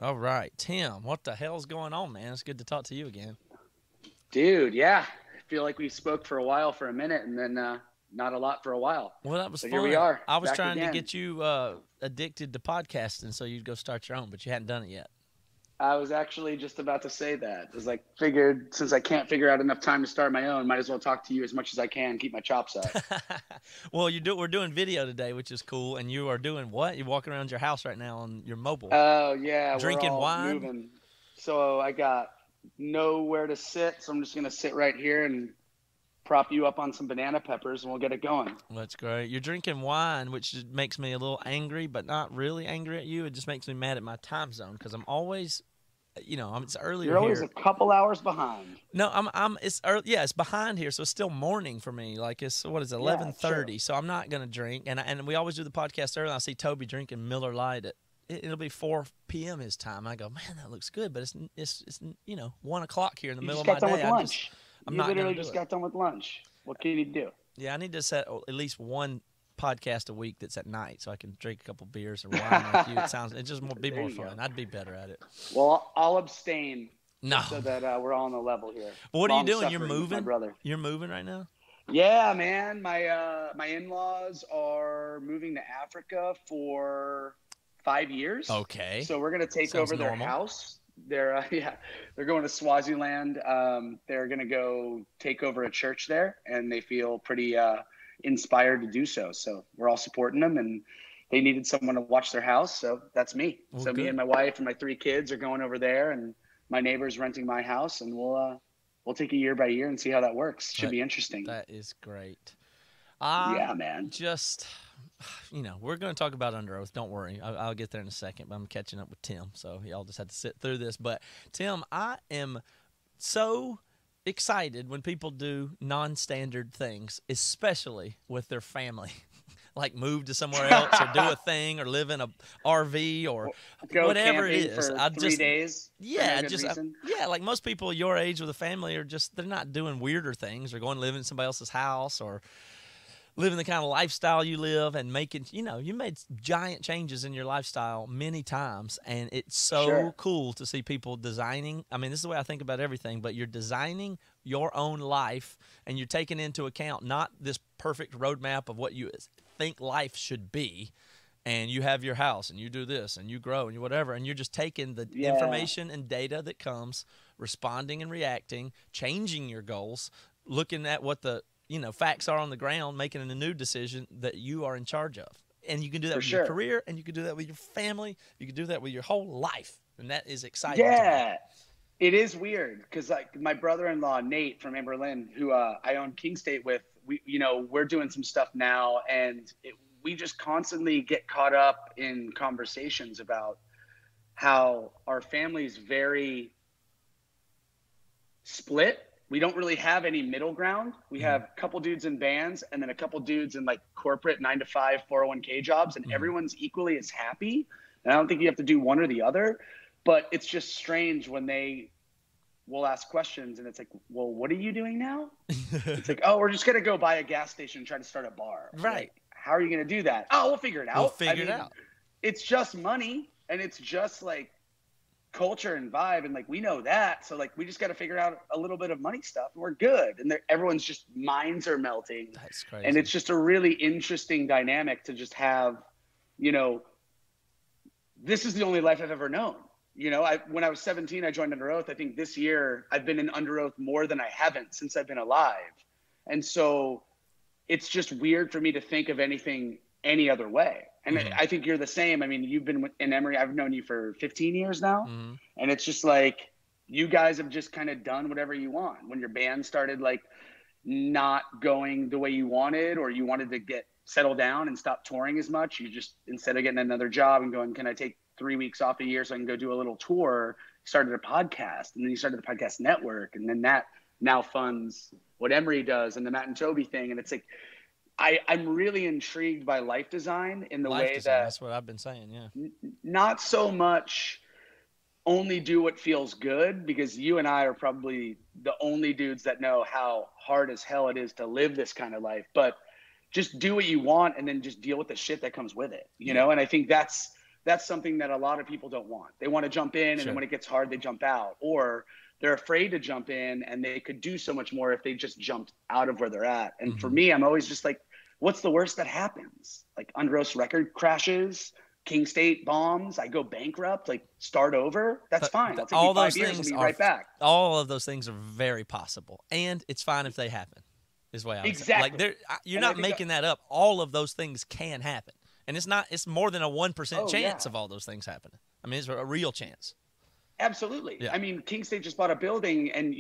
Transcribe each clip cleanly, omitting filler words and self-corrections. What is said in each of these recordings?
All right, Tim, what the hell's going on, man? It's good to talk to you again. Dude, yeah. I feel like we spoke for a while for a minute and then not a lot for a while. Well, that was So fun. here we are. I was back trying again. to get you addicted to podcasting so you'd go start your own, but you hadn't done it yet. I was actually just about to say that. It was like, figured since I can't figure out enough time to start my own, might as well talk to you as much as I can, keep my chops up. Well, we're doing video today, which is cool, and you are doing what? You're walking around your house right now on your mobile. Oh, yeah. Drinking we're all wine? moving. So I got nowhere to sit, so I'm just going to sit right here and prop you up on some banana peppers, and we'll get it going. That's great. You're drinking wine, which makes me a little angry, but not really angry at you. It just makes me mad at my time zone because I'm always, it's earlier You're always here. a couple hours behind. No, it's early. Yeah, it's behind here, so it's still morning for me. Like it's 11:30, sure. so I'm not gonna drink. And we always do the podcast early. I see Toby drinking Miller Lite it'll be 4 p.m. his time. I go, man, that looks good, but it's 1 o'clock here in the middle of my day. You literally just got done with lunch. What can you do? Yeah, I need to set at least one podcast a week that's at night so I can drink a couple beers or wine like you. It just be more fun. I'd be better at it. Well, I'll abstain. No. So that we're all on the level here. But what are you doing? You're moving? My brother. You're moving right now? Yeah, man. My in-laws are moving to Africa for 5 years. Okay. So we're gonna take Sounds over their normal. house. They're going to Swaziland. They're gonna go take over a church there, and they feel pretty inspired to do so. So we're all supporting them, and they needed someone to watch their house, so that's me. Well, so good. Me and my wife and my 3 kids are going over there, and my neighbor's renting my house, and we'll take it year by year and see how that works. Should be interesting. That is great. Yeah, man. Just, we're going to talk about Underoath. Don't worry. I'll get there in a second, but I'm catching up with Tim, so y'all just had to sit through this. But, Tim, I am so excited when people do non-standard things, especially with their family. Like move to somewhere else or do a thing or live in a RV or go whatever it is. For 3 days. Yeah, like most people your age with a family are they're not doing weirder things or going to live in somebody else's house or living the kind of lifestyle you live and making, you made giant changes in your lifestyle many times, and it's so cool to see people designing. I mean, this is the way I think about everything, but you're designing your own life, and you're taking into account not this perfect roadmap of what you think life should be, and you have your house, and you do this, and you grow, and you whatever, and you're just taking the information and data that comes, responding and reacting, changing your goals, looking at what the facts are on the ground, making a new decision that you are in charge of. And you can do that with your career, and you can do that with your family. You can do that with your whole life, and that is exciting. Yeah, it is weird because like my brother-in-law Nate from Berlin, who I own King State with, we're doing some stuff now, and we just constantly get caught up in conversations about how our family's very split. We don't really have any middle ground. We have a couple dudes in bands and then a couple dudes in like corporate 9-to-5 401k jobs, and everyone's equally as happy. And I don't think you have to do one or the other, but it's just strange when they will ask questions and it's like, well, what are you doing now? It's like, oh, we're just going to go buy a gas station and try to start a bar. Right. Like, how are you going to do that? Oh, we'll figure it out. We'll figure it out. It's just money, and it's just like culture and vibe, and like we know that, so like we just got to figure out a little bit of money stuff and we're good, and everyone's just minds are melting. That's crazy. And it's just a really interesting dynamic to just have, this is the only life I've ever known. When I was 17 I joined Underoath. I think this year I've been in Underoath more than I haven't since I've been alive, and so it's just weird for me to think of anything any other way. And I think you're the same. I mean, you've been in Emery. I've known you for 15 years now. And it's just like, you guys have just kind of done whatever you want. When your band started like not going the way you wanted, or you wanted to get settled down and stop touring as much, you just, instead of getting another job and going, can I take 3 weeks off a year so I can go do a little tour, started a podcast, and then you started the podcast network. And then that now funds what Emery does and the Matt and Toby thing. And it's like, I'm really intrigued by life design in the way that that's what I've been saying. Yeah. Not so much only do what feels good, because you and I are probably the only dudes that know how hard as hell it is to live this kind of life, but just do what you want and then just deal with the shit that comes with it, And I think that's that's something that a lot of people don't want. They want to jump in, and then when it gets hard, they jump out, or they're afraid to jump in, and they could do so much more if they just jumped out of where they're at. And for me, I'm always just like, what's the worst that happens? Like Underoath's record crashes, King State bombs, I go bankrupt, like start over. That's fine. I'll take all you 5 those years things and be right back. All of those things are very possible, and it's fine if they happen. Is the way I would say. Like you're not making that up. All of those things can happen. And it's not. It's more than a 1% chance of all those things happening. I mean, it's a real chance. Absolutely. Yeah. I mean, King State just bought a building, and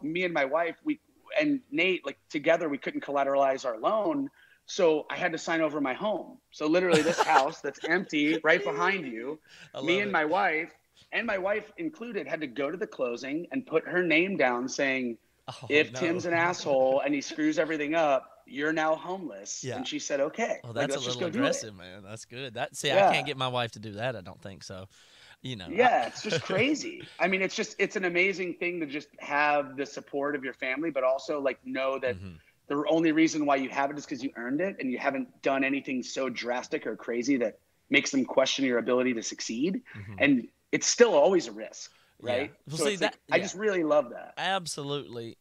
me and my wife, and Nate, like together, we couldn't collateralize our loan, so I had to sign over my home. So literally, this house that's empty right behind you, me and my wife included, had to go to the closing and put her name down, saying, if Tim's an asshole and he screws everything up, you're now homeless. Yeah. And she said, okay. Oh, that's a little aggressive, man. That's good. I can't get my wife to do that. I don't think so. Yeah, it's just crazy. I mean, it's an amazing thing to just have the support of your family, but also like know that the only reason why you have it is because you earned it, and you haven't done anything so drastic or crazy that makes them question your ability to succeed. And it's still always a risk, right? Yeah. Well, so I just really love that. Absolutely.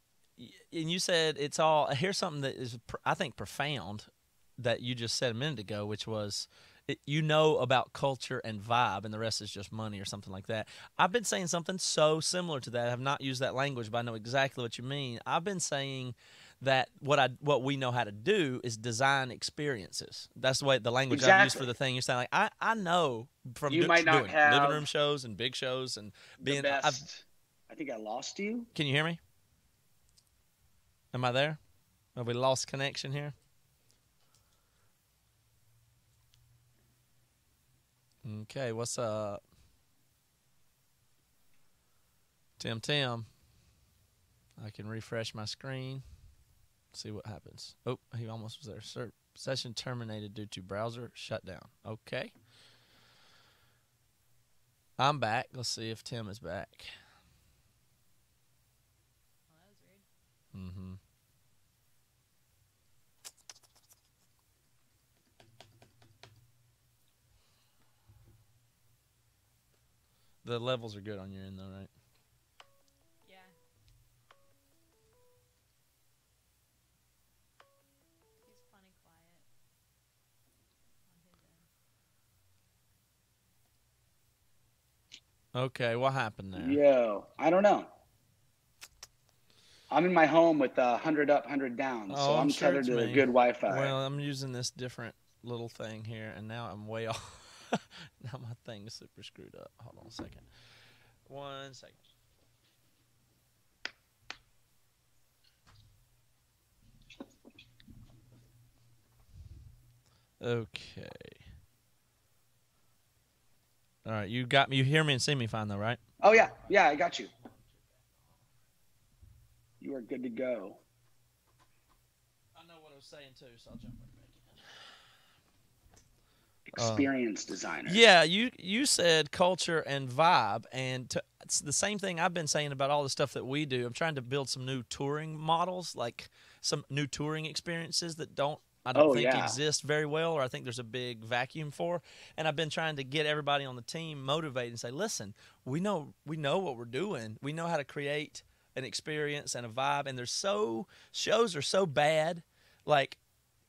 And you said here's something that is, I think, profound that you just said a minute ago, which was, about culture and vibe, and the rest is just money or something like that. I've been saying something so similar to that. I have not used that language, but I know exactly what you mean. I've been saying that what we know how to do is design experiences. That's the language I've used for the thing. You're saying, like, I know from doing living room shows and big shows and being the best. I think I lost you. Can you hear me? Am I there? Have we lost connection here? Okay, what's up? Tim. I can refresh my screen. See what happens. Oh, he almost was there. Session terminated due to browser shutdown. Okay. I'm back. Let's see if Tim is back. Well, that was weird. The levels are good on your end, though, right? Yeah. He's funny quiet on his end. Okay, what happened there? Yo, I don't know. I'm in my home with 100 up, 100 down, so I'm tethered to a good Wi-Fi. Well, I'm using this different little thing here, and now I'm way off. Now my thing is super screwed up. Hold on a second. 1 second. Okay. All right, you got me. You hear me and see me fine, though, right? Oh, yeah. Yeah, I got you. You are good to go. I know what I was saying, too, so I'll jump right back in. Experience designer. Yeah, you said culture and vibe, and it's the same thing I've been saying about all the stuff that we do. I'm trying to build some new touring models, like some new touring experiences that I don't think exist very well, or I think there's a big vacuum for. And I've been trying to get everybody on the team motivated and say, listen, we know what we're doing. We know how to create an experience and a vibe, and shows are so bad. Like,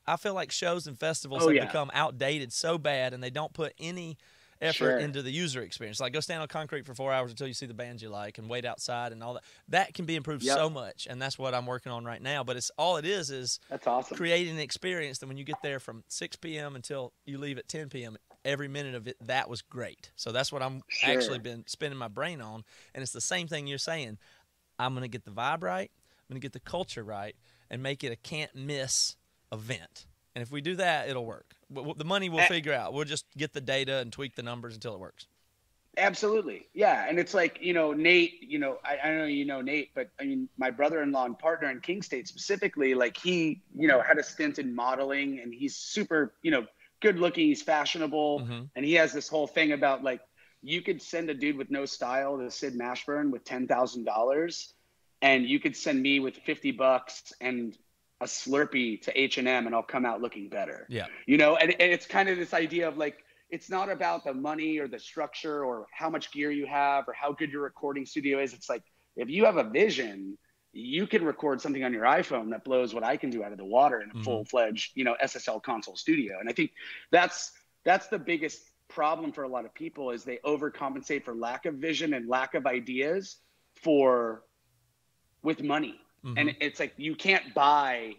I feel like shows and festivals have become outdated so bad, and they don't put any effort into the user experience. Like, go stand on concrete for 4 hours until you see the bands you like and wait outside and all that. That can be improved so much, and that's what I'm working on right now. But it's that's awesome. Creating an experience that when you get there from 6 p.m. until you leave at 10 p.m., every minute of it, that was great. So that's what I'm actually been spending my brain on, and it's the same thing you're saying. I'm going to get the vibe right, I'm going to get the culture right, and make it a can't-miss event. And if we do that, it'll work. The money we'll figure out. We'll just get the data and tweak the numbers until it works. Absolutely. Yeah. And it's like, Nate, I know you know Nate, but I mean, my brother-in-law and partner in King State specifically, like he, had a stint in modeling, and he's super, good looking. He's fashionable. And he has this whole thing about, like, you could send a dude with no style to Sid Mashburn with $10,000, and you could send me with $50 and a Slurpee to H&M, and I'll come out looking better. Yeah. And it's kind of this idea of, like, it's not about the money or the structure or how much gear you have or how good your recording studio is. It's like, if you have a vision, you can record something on your iPhone that blows what I can do out of the water in a full-fledged, you know, SSL console studio. And I think that's the biggest problem for a lot of people, is they overcompensate for lack of vision and lack of ideas with money. And it's like, you can't buy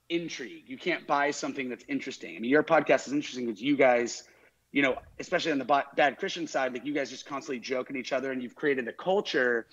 intrigue. You can't buy something that's interesting. I mean, your podcast is interesting because you guys, you know, especially on the Bad Christian side, like, you guys just constantly joke at each other, and you've created a culture.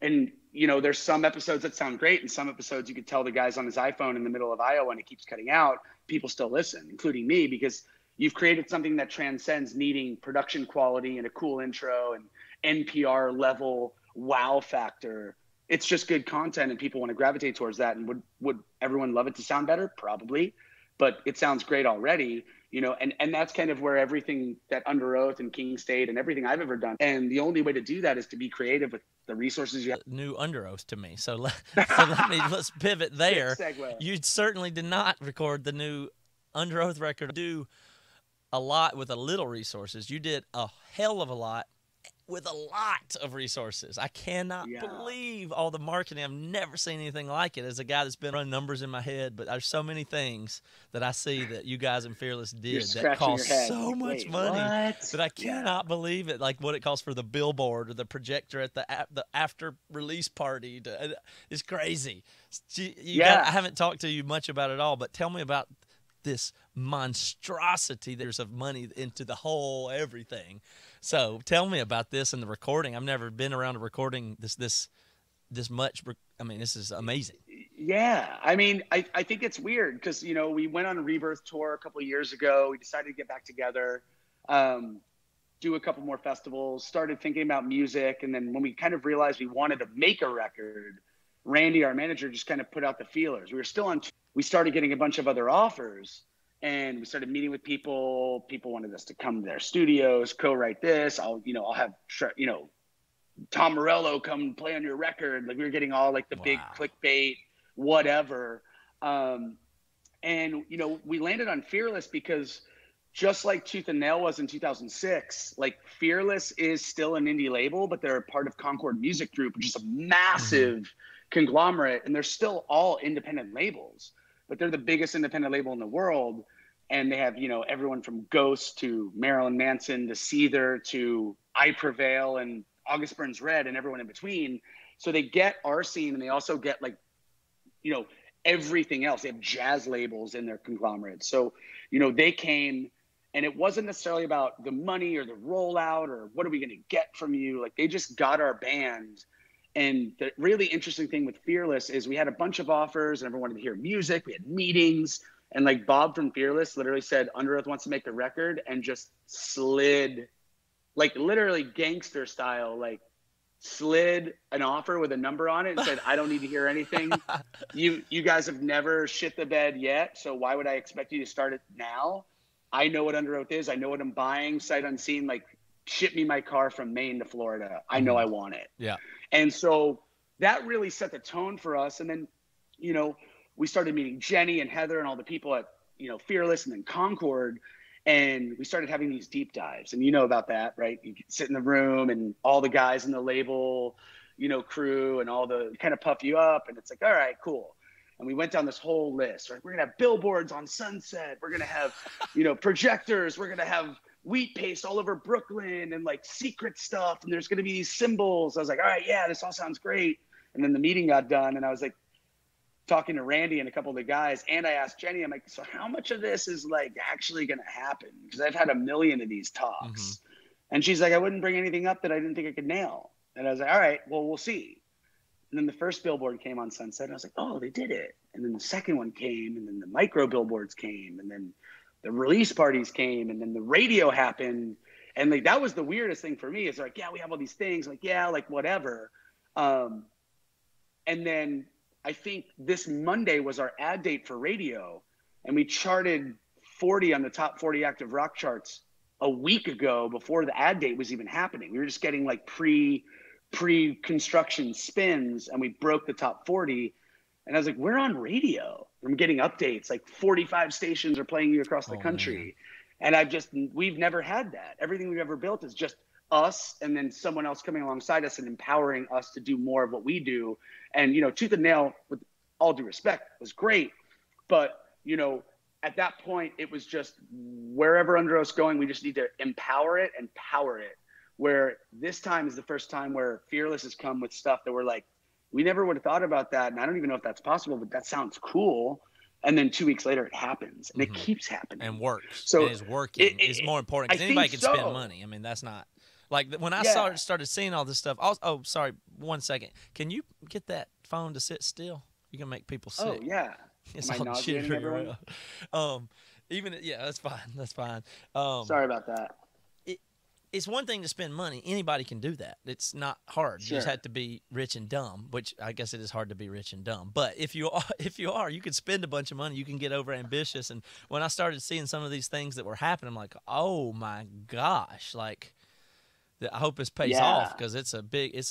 And, you know, there's some episodes that sound great, and some episodes you could tell the guy's on his iPhone in the middle of Iowa and it keeps cutting out. People still listen, including me, because you've created something that transcends needing production quality and a cool intro and NPR level wow factor. It's just good content, and people want to gravitate towards that. And would everyone love it to sound better? Probably, but it sounds great already, you know, and that's kind of where everything that Underoath and King State and everything I've ever done. And the only way to do that is to be creative with the resources you have. New Underoath to me. So let's pivot there. You certainly did not record the new Underoath record. Do a lot with a little resources. You did a hell of a lot with a lot of resources. I cannot believe all the marketing. I've never seen anything like it as a guy that's been running numbers in my head, but there's so many things that I see that you guys in Fearless did that cost so much money that I cannot believe it. Like what it costs for the billboard or the projector at the after release party. It's crazy. I haven't talked to you much about it all, but tell me about this monstrosity there's of money into the whole everything. So tell me about this and the recording. I've never been around a recording this much. I mean, this is amazing. Yeah. I mean, I think it's weird because, you know, we went on a Rebirth tour a couple of years ago. We decided to get back together, do a couple more festivals, started thinking about music. And then when we kind of realized we wanted to make a record, Randy, our manager, just kind of put out the feelers. We were still on. We started getting a bunch of other offers, and we started meeting with people. People wanted us to come to their studios, co-write this. I'll have, you know, Tom Morello come play on your record. Like, we were getting all like the big clickbait, whatever. And, you know, we landed on Fearless because just like Tooth and Nail was in 2006, like Fearless is still an indie label, but they're a part of Concord Music Group, which is a massive conglomerate, and they're still all independent labels, but they're the biggest independent label in the world. And they have, you know, everyone from Ghost to Marilyn Manson to Seether to I Prevail and August Burns Red and everyone in between. So they get our scene, and they also get, like, you know, everything else. They have jazz labels in their conglomerate. So, you know, they came, and it wasn't necessarily about the money or the rollout or what are we going to get from you. Like, they just got our band. And the really interesting thing with Fearless is we had a bunch of offers and everyone wanted to hear music. We had meetings, and like Bob from Fearless literally said, Underoath wants to make the record, and just slid, like literally gangster style, like slid an offer with a number on it and said, I don't need to hear anything. You guys have never shit the bed yet, so why would I expect you to start it now? I know what Underoath is. I know what I'm buying, sight unseen. Like, ship me my car from Maine to Florida. I know I want it. Yeah. And so that really set the tone for us. And then, you know, we started meeting Jenny and Heather and all the people at, you know, Fearless and then Concord. And we started having these deep dives. And you know about that, right? You sit in the room and all the guys in the label, you know, crew and all the kind of puff you up. And it's like, all right, cool. And we went down this whole list, right? We're going to have billboards on Sunset. We're going to have, you know, projectors. We're going to have wheat paste all over Brooklyn and like secret stuff. And there's going to be these symbols. I was like, all right, yeah, this all sounds great. And then the meeting got done, and I was like talking to Randy and a couple of the guys. And I asked Jenny, I'm like, so how much of this is like actually going to happen? Because I've had a million of these talks. And she's like, I wouldn't bring anything up that I didn't think I could nail. And I was like, all right, well, we'll see. And then the first billboard came on Sunset, and I was like, oh, they did it. And then the second one came, and then the micro billboards came, and then the release parties came, and then the radio happened. And like, that was the weirdest thing for me, is like, yeah, we have all these things, like, yeah, like whatever. And then I think this Monday was our ad date for radio, and we charted 40 on the top 40 active rock charts a week ago before the ad date was even happening. We were just getting like pre-construction spins, and we broke the top 40. And I was like, we're on radio. I'm getting updates, like 45 stations are playing you across the country. And we've never had that. Everything we've ever built is just us and then someone else coming alongside us and empowering us to do more of what we do. And, you know, Tooth and Nail, with all due respect, was great. But, you know, at that point, it was just wherever Underoath's going, we just need to empower it and power it. Where this time is the first time where Fearless has come with stuff that we're like, we never would have thought about that. And I don't even know if that's possible, but that sounds cool. And then 2 weeks later, it happens, and it keeps happening and works. So and is working. It's more important because anybody can spend money. I mean, that's not like when I started seeing all this stuff. Oh, sorry, 1 second. Can you get that phone to sit still? You can make people sick. Oh yeah, it's all jittery everyone? That's fine. That's fine. Sorry about that. It's one thing to spend money. Anybody can do that. It's not hard. Sure. You just have to be rich and dumb, which I guess it is hard to be rich and dumb. But if you are, you can spend a bunch of money. You can get over ambitious. And when I started seeing some of these things that were happening, I'm like, oh my gosh! Like, I hope this pays off because this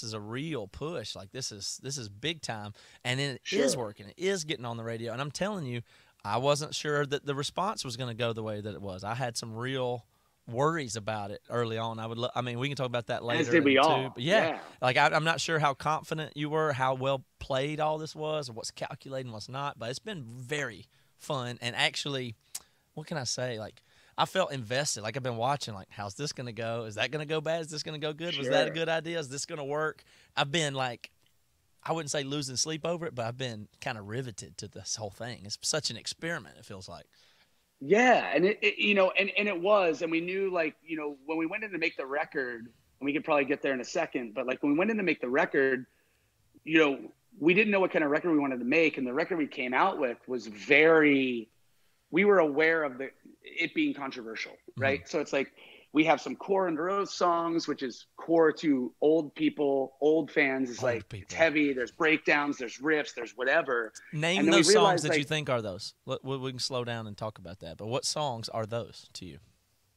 is a real push. Like this is big time, and it is working. It is getting on the radio. And I'm telling you, I wasn't sure that the response was going to go the way that it was. I had some real worries about it early on. I mean, we can talk about that later. As did we all. But yeah. Like I'm not sure how confident you were, how well played all this was, or what's calculated and what's not. But it's been very fun. And actually, what can I say? Like I felt invested. Like I've been watching. Like how's this going to go? Is that going to go bad? Is this going to go good? Sure. Was that a good idea? Is this going to work? I've been like, I wouldn't say losing sleep over it, but I've been kind of riveted to this whole thing. It's such an experiment. It feels like. Yeah, and it you know, and it was, and we knew, like, you know, when we went in to make the record, and we could probably get there in a second, but like when we went in to make the record, you know, we didn't know what kind of record we wanted to make, and the record we came out with was we were aware of it being controversial, right? So it's like we have some core Underoath songs, which is core to old people, old fans. It's like it's heavy. There's breakdowns, there's riffs, there's whatever. Name those songs that you think are those. We can slow down and talk about that. But what songs are those to you?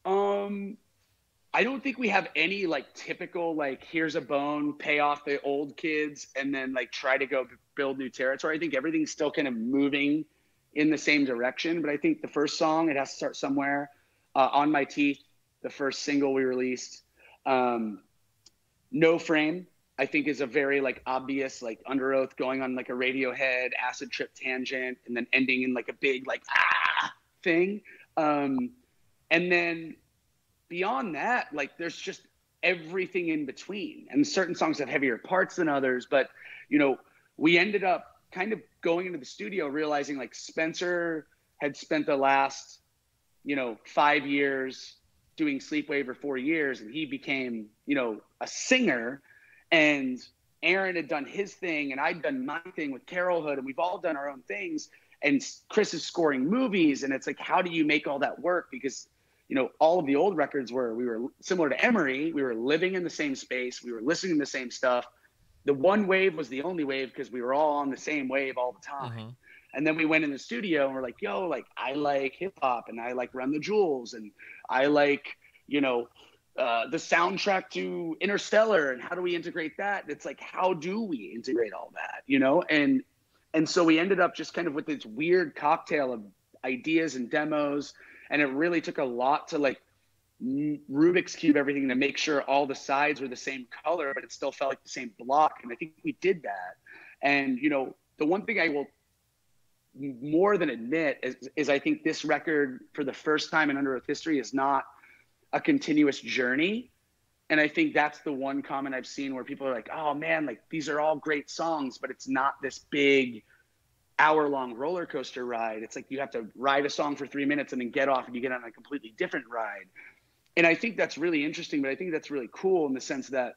I don't think we have any like typical like here's a bone, pay off the old kids, and then like try to go build new territory. I think everything's still kind of moving in the same direction. But I think the first song, it has to start somewhere. On My Teeth, the first single we released. No Frame, I think, is a very like obvious like Underoath going on like a Radiohead acid trip tangent and then ending in like a big like thing. And then beyond that, like there's just everything in between. And certain songs have heavier parts than others, but you know, we ended up kind of going into the studio realizing like Spencer had spent the last, 5 years doing Sleepwave or 4 years, and he became, a singer, and Aaron had done his thing and I'd done my thing with Carolhood, and we've all done our own things, and Chris is scoring movies, and it's like, how do you make all that work? Because, all of the old records we were similar to Emery. We were living in the same space. We were listening to the same stuff. The one wave was the only wave because we were all on the same wave all the time. Mm-hmm. And then we went in the studio and we're like, yo, like I like hip hop and I like Run the Jewels and I like, the soundtrack to Interstellar, and how do we integrate that? It's like, how do we integrate all that, And so we ended up just kind of with this weird cocktail of ideas and demos. And it really took a lot to like Rubik's Cube everything to make sure all the sides were the same color, but it still felt like the same block. And I think we did that. And, the one thing I will more than admit is I think this record, for the first time in Underoath history, is not a continuous journey. And I think that's the one comment I've seen where people are like, oh man, like these are all great songs, but it's not this big hour-long roller coaster ride. It's like you have to ride a song for 3 minutes and then get off and you get on a completely different ride. And I think that's really interesting, but I think that's really cool in the sense that,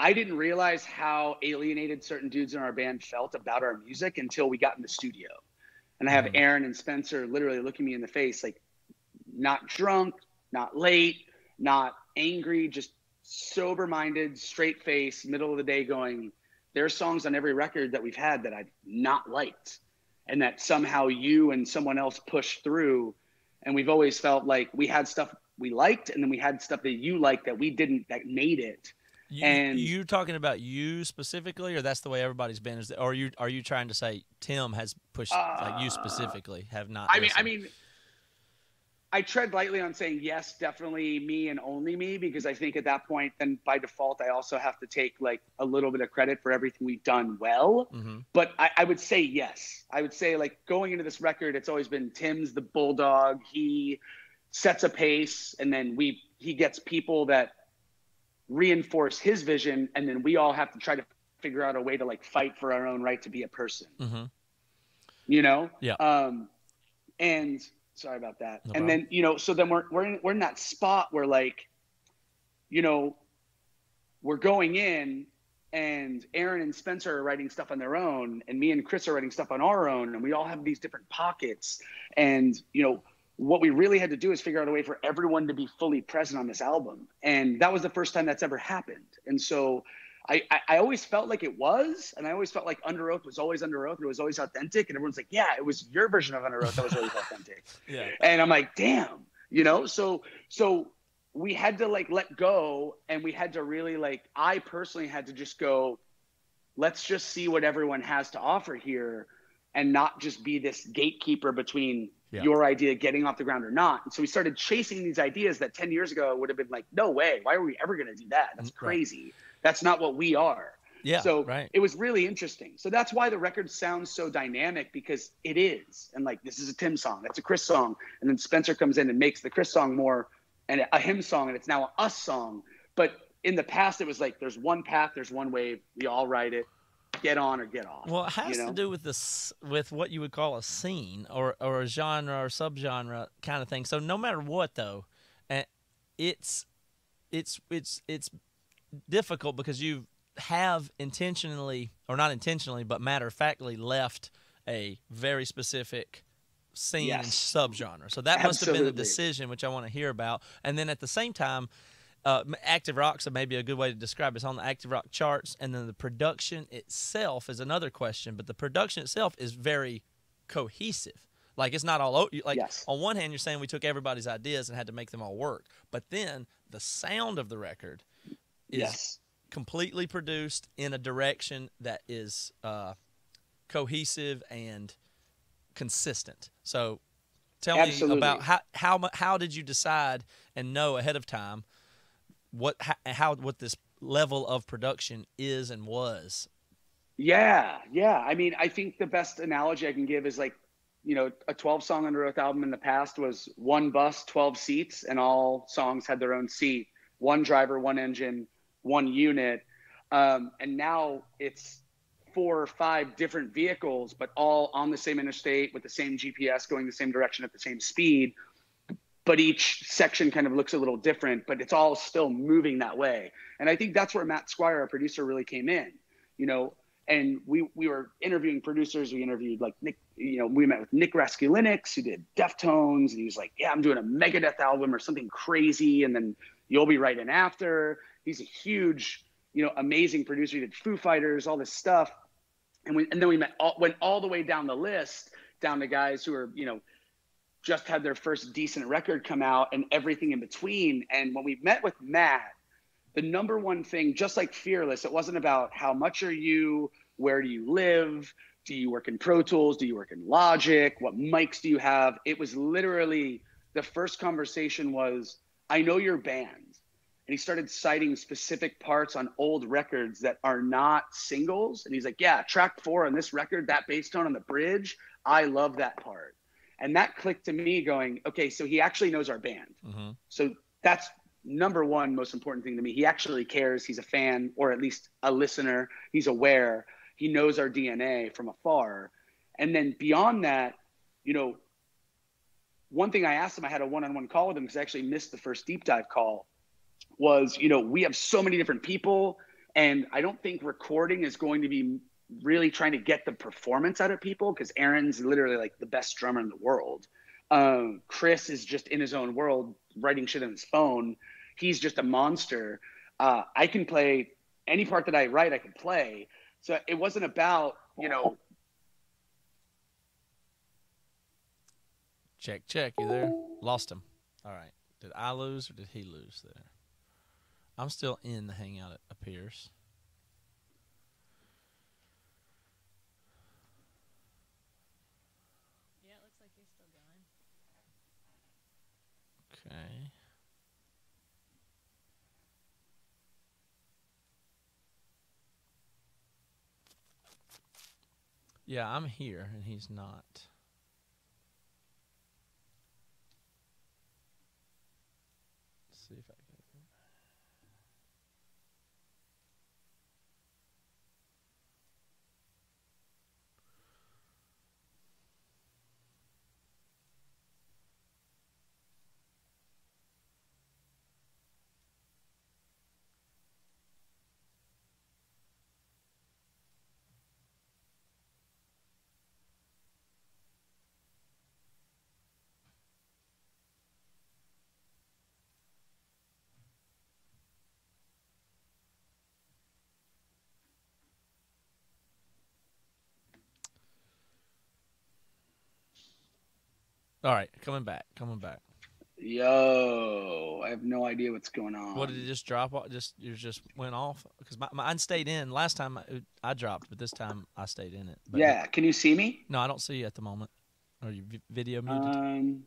I didn't realize how alienated certain dudes in our band felt about our music until we got in the studio. And I have Aaron and Spencer literally looking me in the face, like not drunk, not late, not angry, just sober-minded, straight face, middle of the day going, there are songs on every record that we've had that I've not liked, and that somehow you and someone else pushed through. And we've always felt like we had stuff we liked, and then we had stuff that you liked that we didn't, that made it. You talking about you specifically, or that's the way everybody's been? Or are you trying to say Tim has pushed like you specifically have not? I mean, I tread lightly on saying yes, definitely me and only me, because I think at that point, then by default, I also have to take like a little bit of credit for everything we've done well. Mm-hmm. But I would say yes. I would say like going into this record, it's always been Tim's the bulldog. He sets a pace, and then he gets people that reinforce his vision, and then we all have to try to figure out a way to like fight for our own right to be a person. Mm-hmm. You know? Yeah. And sorry about that. No and problem. then, you know, so then we're in that spot where like, you know, we're going in and Aaron and Spencer are writing stuff on their own, and me and Chris are writing stuff on our own, and we all have these different pockets. And, you know, what we really had to do is figure out a way for everyone to be fully present on this album. And that was the first time that's ever happened. And so I always felt like it was, and I always felt like Underoath was always Underoath, and it was always authentic. And everyone's like, yeah, it was your version of Underoath that was always authentic. Yeah. And I'm like, damn, you know? So we had to like let go, and we had to really like, I personally had to just go, let's just see what everyone has to offer here, and not just be this gatekeeper between your idea getting off the ground or not. And so we started chasing these ideas that 10 years ago would have been like, no way, why are we ever going to do that? That's crazy. Right. That's not what we are. Yeah. So it was really interesting. So that's why the record sounds so dynamic, because it is. And like, this is a Tim song, that's a Chris song. And then Spencer comes in and makes the Chris song more and a him song, and it's now an us song. But in the past, it was like, there's one path, there's one wave, we all write it, get on or get off. Well, it has to do with this, with what you would call a scene or a genre or subgenre kind of thing. So no matter what, though, it's difficult because you have intentionally, or not intentionally, but matter-of-factly left a very specific scene and subgenre. So that must have been a decision, which I want to hear about. And then at the same time, active rock, so maybe a good way to describe it, it's on the active rock charts, and then the production itself is another question, but the production itself is very cohesive. Like, it's not all like on one hand you're saying we took everybody's ideas and had to make them all work, but then the sound of the record is completely produced in a direction that is cohesive and consistent. So tell me about how did you decide and know ahead of time what this level of production is and was? Yeah. I mean, I think the best analogy I can give is like, you know, a 12-song Underoath album in the past was one bus, 12 seats, and all songs had their own seat, one driver, one engine, one unit. And now it's 4 or 5 different vehicles, but all on the same interstate with the same GPS going the same direction at the same speed. But each section kind of looks a little different, but it's all still moving that way. And I think that's where Matt Squire, our producer, really came in, you know. And we were interviewing producers. We interviewed like Nick, you know, we met with Nick Raskulinix, who did Deftones, and he was like, yeah, I'm doing a Megadeth album or something crazy, and then you'll be right in after. He's a huge, you know, amazing producer. He did Foo Fighters, all this stuff. And then we went all the way down the list, down to guys who are, you know, just had their first decent record come out and everything in between. And when we met with Matt, the number one thing, just like Fearless, it wasn't about how much are you, where do you live, do you work in Pro Tools, do you work in Logic, what mics do you have? It was literally, the first conversation was, I know your band. And he started citing specific parts on old records that are not singles. And he's like, yeah, track 4 on this record, that bass tone on the bridge, I love that part. And that clicked to me going, okay, so he actually knows our band. Mm-hmm. So that's number one most important thing to me. He actually cares. He's a fan, or at least a listener. He's aware. He knows our DNA from afar. And then beyond that, you know, one thing I asked him, I had a one-on-one call with him because I actually missed the first deep dive call, was, you know, we have so many different people, and I don't think recording is going to be really trying to get the performance out of people, because Aaron's literally like the best drummer in the world. Chris is just in his own world, writing shit on his phone. He's just a monster. I can play any part that I write, I can play. So it wasn't about, you know. Check, you there? Lost him. All right. Did I lose or did he lose there? I'm still in the Hangout, it appears. Yeah, it looks like you're still going. Okay. Yeah, I'm here, and he's not. Let's see if I can. All right, coming back. Yo, I have no idea what's going on. What did it just drop off? You just went off? Because mine stayed in. Last time I dropped, but this time I stayed in it. But yeah, can you see me? No, I don't see you at the moment. Are you video muted?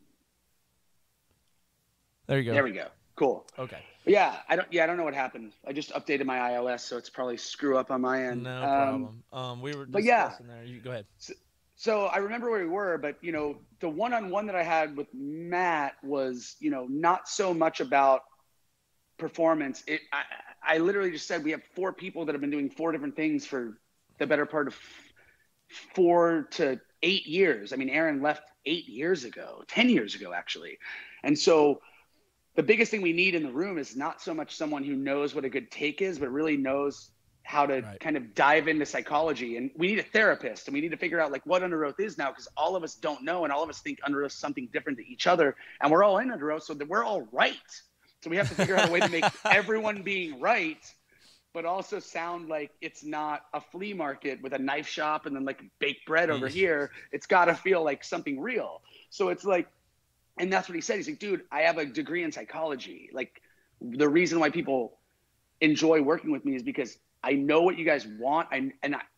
There you go. There we go. Cool. Okay. Yeah, I don't know what happened. I just updated my iOS, so it's probably screw up on my end. No problem. We were discussing there. You go ahead. So I remember where we were, but the one-on-one that I had with Matt was, not so much about performance. I literally just said we have 4 people that have been doing 4 different things for the better part of 4 to 8 years. I mean, Aaron left 8 years ago, 10 years ago, actually. And so the biggest thing we need in the room is not so much someone who knows what a good take is, but really knows how to kind of dive into psychology. And we need a therapist, and we need to figure out like what Underoath is now, because all of us don't know, and all of us think Underoath is something different to each other, and we're all in Underoath, so that we're all right. So we have to figure out a way to make everyone being right, but also sound like it's not a flea market with a knife shop and then like baked bread over here. It's got to feel like something real. So it's like, and that's what he said. He's like, dude, I have a degree in psychology. Like, the reason why people enjoy working with me is because I know what you guys want.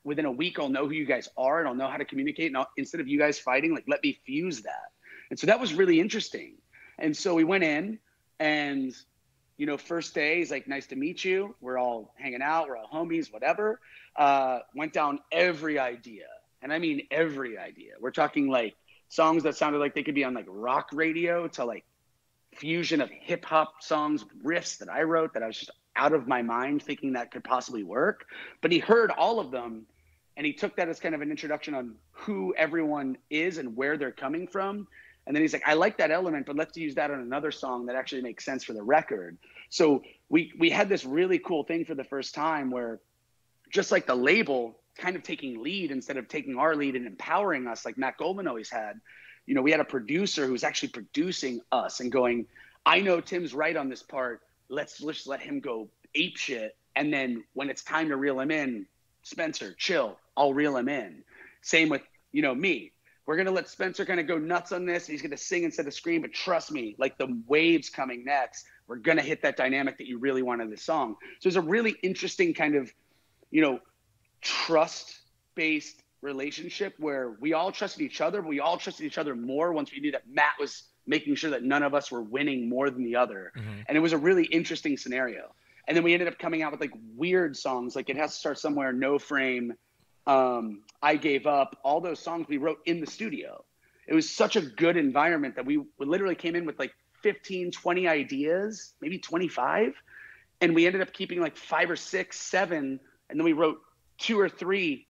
Within a week, I'll know who you guys are, and I'll know how to communicate. And instead of you guys fighting, like, let me fuse that. And so that was really interesting. And so we went in, and, first day, he's like, nice to meet you. We're all hanging out. We're all homies, whatever. Went down every idea. And I mean every idea. We're talking like songs that sounded like they could be on like rock radio, to like fusion of hip hop songs, riffs that I wrote that I was just out of my mind thinking that could possibly work. But he heard all of them, and he took that as kind of an introduction on who everyone is and where they're coming from. And then he's like, I like that element, but let's use that on another song that actually makes sense for the record. So we had this really cool thing for the first time where, just like the label kind of taking lead instead of taking our lead and empowering us like Matt Goldman always had, we had a producer who's actually producing us and going, I know Tim's right on this part. Let's just let him go ape shit. And then when it's time to reel him in, Spencer, chill, I'll reel him in. Same with, me. We're going to let Spencer kind of go nuts on this. He's going to sing instead of scream, but trust me, like the waves coming next, we're going to hit that dynamic that you really want in this song. So it's a really interesting kind of, trust-based relationship where we all trusted each other, but we all trusted each other more once we knew that Matt was making sure that none of us were winning more than the other. Mm-hmm. And it was a really interesting scenario. And then we ended up coming out with like weird songs, like It Has to Start Somewhere, No Frame, I Gave Up, all those songs we wrote in the studio. It was such a good environment that we literally came in with like 15, 20 ideas, maybe 25. And we ended up keeping like 5 or 6, 7. And then we wrote 2 or 3